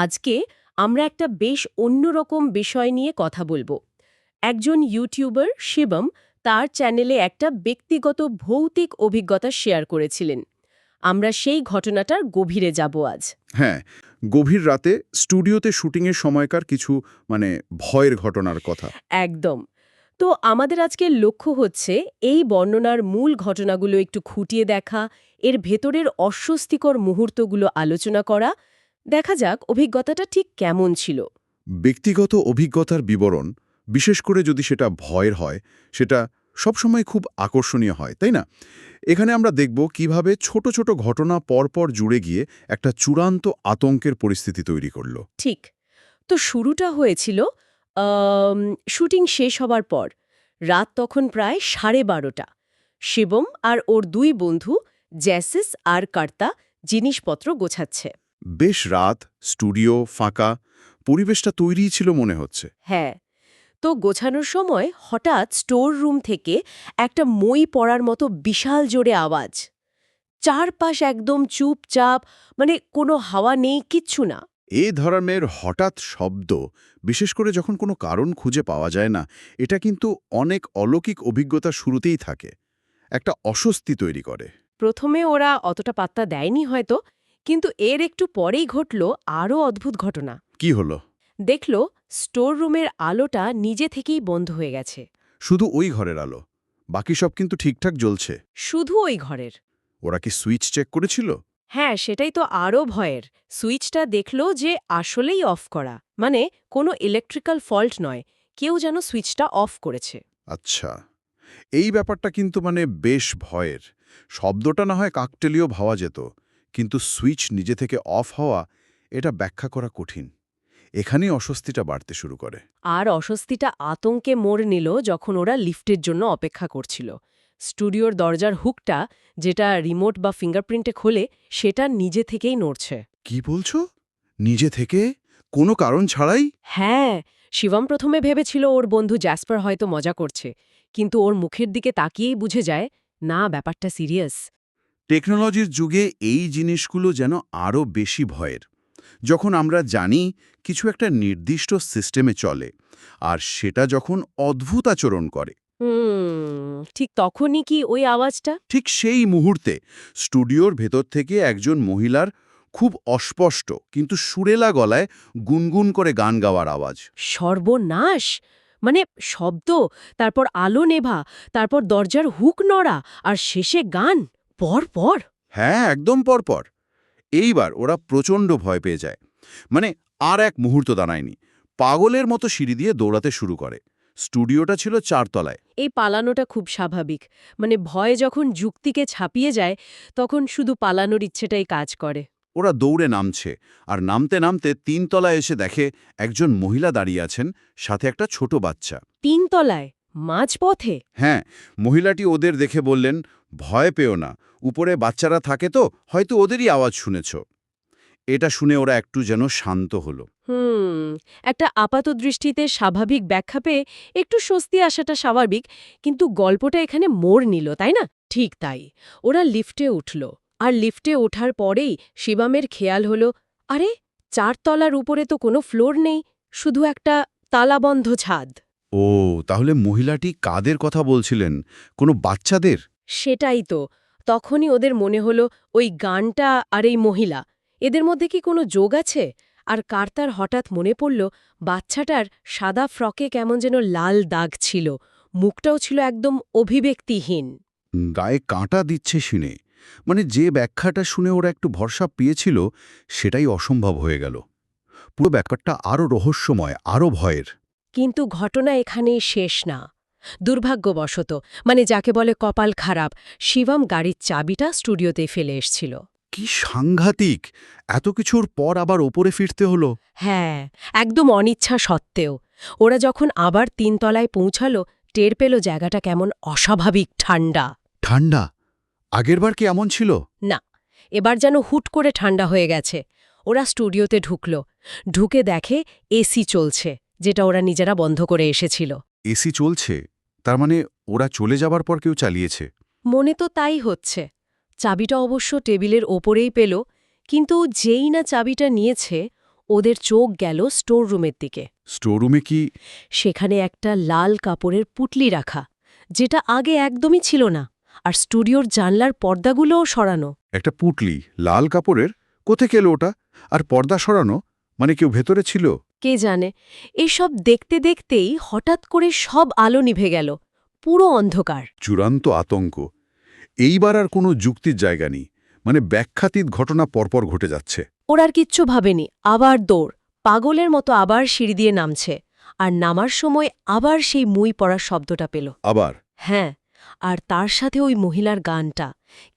আজকে আমরা একটা বেশ অন্যরকম বিষয় নিয়ে কথা বলবো। একজন ইউটিউবার শিবম তার চ্যানেলে একটা ব্যক্তিগত ভৌতিক অভিজ্ঞতা শেয়ার করেছিলেন। আমরা সেই ঘটনাটার গভীরে যাব আজ। হ্যাঁ, গভীর রাতে স্টুডিওতে শুটিংয়ের সময়কার কিছু ভয়ের ঘটনার কথা। একদম। তো আমাদের আজকের লক্ষ্য হচ্ছে এই বর্ণনার মূল ঘটনাগুলো একটু খুঁটিয়ে দেখা, এর ভেতরের অস্বস্তিকর মুহূর্তগুলো আলোচনা করা, দেখা যাক অভিজ্ঞতাটা ঠিক কেমন ছিল। ব্যক্তিগত অভিজ্ঞতার বিবরণ, বিশেষ করে যদি সেটা ভয়ের হয়, সেটা সবসময় খুব আকর্ষণীয় হয়, তাই না? এখানে আমরা দেখব কিভাবে ছোট ছোট ঘটনা পরপর জুড়ে গিয়ে একটা চূড়ান্ত আতঙ্কের পরিস্থিতি তৈরি করল। ঠিক। তো শুরুটা হয়েছিল আম, শুটিং শেষ হবার পর। রাত তখন প্রায় 12:30। শিবম আর ওর দুই বন্ধু জ্যাসিস আর কার্তা জিনিসপত্র গোছাচ্ছে। বেশ রাত, স্টুডিও ফাঁকা, পরিবেশটা তৈরিই ছিল মনে হচ্ছে। হ্যাঁ। তো গোছানোর সময় হঠাৎ স্টোর রুম থেকে একটা মই পড়ার মতো বিশাল জোরে আওয়াজ। চারপাশ একদম চুপচাপ, মানে কোনো হাওয়া নেই, কিচ্ছু না। এই ধরনের হঠাৎ শব্দ, বিশেষ করে যখন কোনো কারণ খুঁজে পাওয়া যায় না, এটা কিন্তু অনেক অলৌকিক অভিজ্ঞতা শুরুতেই থাকে, একটা অস্বস্তি তৈরি করে। প্রথমে ওরা অতটা পাত্তা দেয়নি হয়তো, কিন্তু এর একটু পরেই ঘটল আরও অদ্ভুত ঘটনা। কি হলো? দেখল স্টোর রুমের আলোটা নিজে থেকেই বন্ধ হয়ে গেছে। শুধু ওই ঘরের আলো, বাকি সব কিন্তু ঠিকঠাক জ্বলছে। শুধু ওই ঘরের। ওরা কি সুইচ চেক করেছিল? হ্যাঁ, সেটাই তো আরও ভয়ের। সুইচটা দেখল যে আসলেই অফ করা, মানে কোনো ইলেকট্রিক্যাল ফল্ট নয়, কেউ যেন সুইচটা অফ করেছে। আচ্ছা, এই ব্যাপারটা কিন্তু বেশ ভয়ের। শব্দটা না হয় কাকটেলীয় ভাবা যেত, কিন্তু সুইচ নিজে থেকে অফ হওয়া, এটা ব্যাখ্যা করা কঠিন। এখানেই অস্বস্তিটা বাড়তে শুরু করে। আর অস্বস্তিটা আতঙ্কে মোড় নিল যখন ওরা লিফটের জন্য অপেক্ষা করছিল। স্টুডিওর দরজার হুকটা, যেটা রিমোট বা ফিঙ্গারপ্রিন্টে খোলে, সেটা নিজে থেকেই নড়ছে। কি বলছো? নিজে থেকে? কোনো কারণ ছাড়াই? হ্যাঁ, শিবম প্রথমে ভেবেছিল ওর বন্ধু জ্যাসপার হয়তো মজা করছে, কিন্তু ওর মুখের দিকে তাকিয়েই বুঝে যায়, না, ব্যাপারটা সিরিয়াস। টেকনোলজির যুগে এই জিনিসগুলো যেন আরও বেশি ভয়ের। যখন আমরা জানি কিছু একটা নির্দিষ্ট সিস্টেমে চলে, আর সেটা যখন অদ্ভুত আচরণ করে। ঠিক তখনই কি ওই আওয়াজটা? ঠিক সেই মুহূর্তে স্টুডিওর ভেতর থেকে একজন মহিলার খুব অস্পষ্ট কিন্তু সুরেলা গলায় গুনগুন করে গান গাওয়ার আওয়াজ। সর্বনাশ! মানে শব্দ, তারপর আলো নেভা, তারপর দরজার হুক নড়া, আর শেষে গান পর পর। হ্যাঁ, একদম পরপর। এইবার ওরা প্রচণ্ড ভয় পেয়ে যায়। আর এক মুহূর্ত দাঁড়ায়নি, পাগলের মতো সিঁড়ি দিয়ে দৌড়াতে শুরু করে। স্টুডিওটা ছিল 4 তলায়। এই পালানোটা খুব স্বাভাবিক। মানে ভয় যখন যুক্তিকে ছাপিয়ে যায়, তখন শুধু পালানোর ইচ্ছেটাই কাজ করে। ওরা দৌড়ে নামছে, আর নামতে নামতে 3 তলায় এসে দেখে একজন মহিলা দাঁড়িয়ে আছেন, সাথে একটা ছোট বাচ্চা। 3 তলায়? মাঝপথে? হ্যাঁ, মহিলাটি ওদের দেখে বললেন, ভয় পেও না, উপরে বাচ্চারা থাকে তো, হয়তো ওদেরই আওয়াজ শুনেছ। এটা শুনে ওরা একটু যেন শান্ত হলো। একটা আপাতদৃষ্টিতে স্বাভাবিক ব্যাখ্যা পেয়ে একটু স্বস্তি আসাটা স্বাভাবিক, কিন্তু গল্পটা এখানে মোড় নিল, তাই না? ঠিক তাই। ওরা লিফটে উঠল, আর লিফটে ওঠার পরেই শিবমের খেয়াল হলো, আরে, 4 তলার উপরে তো কোনো ফ্লোর নেই, শুধু একটা তালাবন্ধ ছাদ। ও, তাহলে মহিলাটি কাদের কথা বলছিলেন? কোনো বাচ্চাদের? সেটাই তো। তখনই ওদের মনে হলো, ওই গানটা আর এই মহিলা, এদের মধ্যে কি কোনো যোগ আছে? আর কার্তার হঠাৎ মনে পড়ল, বাচ্চাটার সাদা ফ্রকে কেমন যেন লাল দাগ ছিল, মুখটাও ছিল একদম অভিব্যক্তিহীন। গায়ে কাঁটা দিচ্ছে শুনে, যে ব্যাখ্যাটা শুনে ওরা একটু ভরসা পেয়েছিল, সেটাই অসম্ভব হয়ে গেল। পুরো ব্যাপারটা আরও রহস্যময়, আরও ভয়ের। কিন্তু ঘটনা এখানেই শেষ না। দুর্ভাগ্যবশত, মানে যাকে বলে কপাল খারাপ, শিবম গাড়ির চাবিটা স্টুডিওতে ফেলে এসছিল। কি সাংঘাতিক! এত কিছুর পর আবার ওপরে ফিরতে হলো। হ্যাঁ, একদম অনিচ্ছা সত্ত্বেও। ওরা যখন আবার 3 তলায় পৌঁছালো, টের পেল জায়গাটা কেমন অস্বাভাবিক ঠান্ডা। ঠান্ডা? আগেরবার কি এমন ছিল? না, এবার যেন হুট করে ঠান্ডা হয়ে গেছে। ওরা স্টুডিওতে ঢুকল, ঢুকে দেখে এসি চলছে, যেটা ওরা নিজেরা বন্ধ করে এসেছিল। এসি চলছে? তার ওরা চলে যাবার পর কেউ চালিয়েছে? মনে তো তাই হচ্ছে। চাবিটা অবশ্য টেবিলের ওপরেই পেল, কিন্তু যেই না চাবিটা নিয়েছে, ওদের চোখ গেল স্টোর রুমের দিকে। স্টোররুমে কি? সেখানে একটা লাল কাপড়ের পুটলি রাখা, যেটা আগে একদমই ছিল না, আর স্টুডিওর জানলার পর্দাগুলোও সরানো। একটা পুটলি, লাল কাপড়ের? কোথেকে এলো ওটা? আর পর্দা সরানো? মানে কেউ ভেতরে ছিল? কে জানে। এসব দেখতে দেখতেই হঠাৎ করে সব আলো নিভে গেল, পুরো অন্ধকার। চূড়ান্ত আতঙ্ক। এইবার আর কোনো যুক্তির জায়গা নেই, মানে ব্যাখ্যাতীত ঘটনা পরপর ঘটে যাচ্ছে। ওর আর কিচ্ছু ভাবেনি, আবার দৌড়, পাগলের মতো আবার সিঁড়ি দিয়ে নামছে, আর নামার সময় আবার সেই মুই পড়ার শব্দটা পেল। আবার? হ্যাঁ, আর তার সাথে ওই মহিলার গানটা,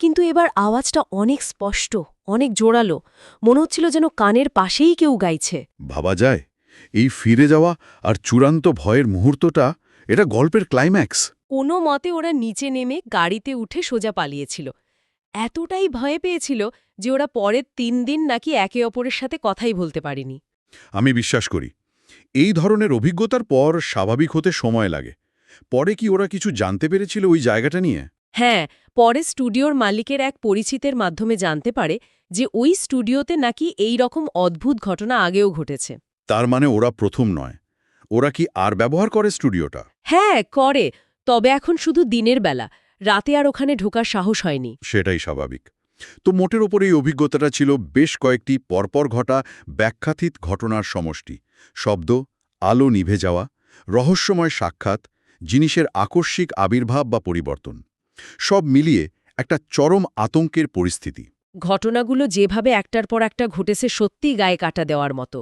কিন্তু এবার আওয়াজটা অনেক স্পষ্ট, অনেক জোরালো, মনে হচ্ছিল যেন কানের পাশেই কেউ গাইছে। ভাবা যায়, এই ফিরে যাওয়া আর চূড়ান্ত ভয়ের মুহূর্তটা, এটা গল্পের ক্লাইম্যাক্স। কোনো মতে ওরা নিচে নেমে গাড়িতে উঠে সোজা পালিয়েছিল। এতটাই ভয়ে পেয়েছিল যে ওরা পরের ৩ দিন নাকি একে অপরের সাথে কথাই বলতে পারেনি। আমি বিশ্বাস করি, এই ধরনের অভিজ্ঞতার পর স্বাভাবিক হতে সময় লাগে। পরে কি ওরা কিছু জানতে পেরেছিল ওই জায়গাটা নিয়ে? হ্যাঁ, পরে স্টুডিওর মালিকের এক পরিচিতের মাধ্যমে জানতে পারে যে ওই স্টুডিওতে নাকি এই রকম অদ্ভুত ঘটনা আগেও ঘটেছে। তার মানে ওরা প্রথম নয়। ওরা কি আর ব্যবহার করে স্টুডিওটা? হ্যাঁ, করে, তবে এখন শুধু দিনের বেলা, রাতে আর ওখানে ঢোকার সাহস হয়নি। সেটাই স্বাভাবিক। তো মোটের ওপর এই অভিজ্ঞতাটা ছিল বেশ কয়েকটি পরপর ঘটা ব্যাখ্যাতীত ঘটনার সমষ্টি। শব্দ, আলো নিভে যাওয়া, রহস্যময় সাক্ষাৎ, জিনিসের আকস্মিক আবির্ভাব বা পরিবর্তন, সব মিলিয়ে একটা চরম আতঙ্কের পরিস্থিতি। ঘটনাগুলো যেভাবে একটার পর একটা ঘটেছে সত্যিই গায়ে কাটা দেওয়ার মতো।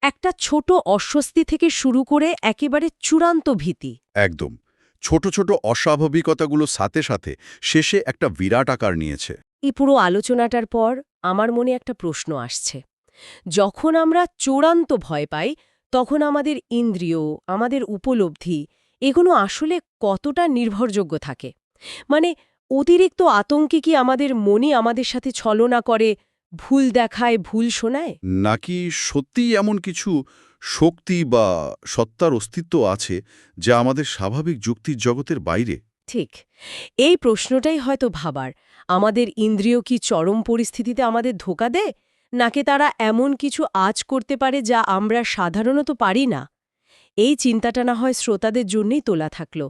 একটা ছোট অস্বস্তি থেকে শুরু করে একেবারে চূড়ান্ত ভীতি। একদম। ছোট ছোট অস্বাভাবিকতাগুলো সাথে সাথে শেষে একটা বিরাট আকার নিয়েছে। এই পুরো আলোচনাটার পর আমার মনে একটা প্রশ্ন আসছে। যখন আমরা চূড়ান্ত ভয় পাই, তখন আমাদের ইন্দ্রিয়, আমাদের উপলব্ধি, এগুলো আসলে কতটা নির্ভরযোগ্য থাকে? মানে, অতিরিক্ত আতঙ্কে কি আমাদের মনই আমাদের সাথে ছলনা করে, ভুল দেখায়, ভুল শোনায়? নাকি সত্যিই এমন কিছু শক্তি বা সত্তার অস্তিত্ব আছে যা আমাদের স্বাভাবিক যুক্তির জগতের বাইরে? ঠিক, এই প্রশ্নটাই হয়তো ভাবার। আমাদের ইন্দ্রিয় কি চরম পরিস্থিতিতে আমাদের ধোঁকা দেয়, নাকি তারা এমন কিছু আঁচ করতে পারে যা আমরা সাধারণত পারি না? এই চিন্তাটা না হয় শ্রোতাদের জন্যই তোলা থাকলো।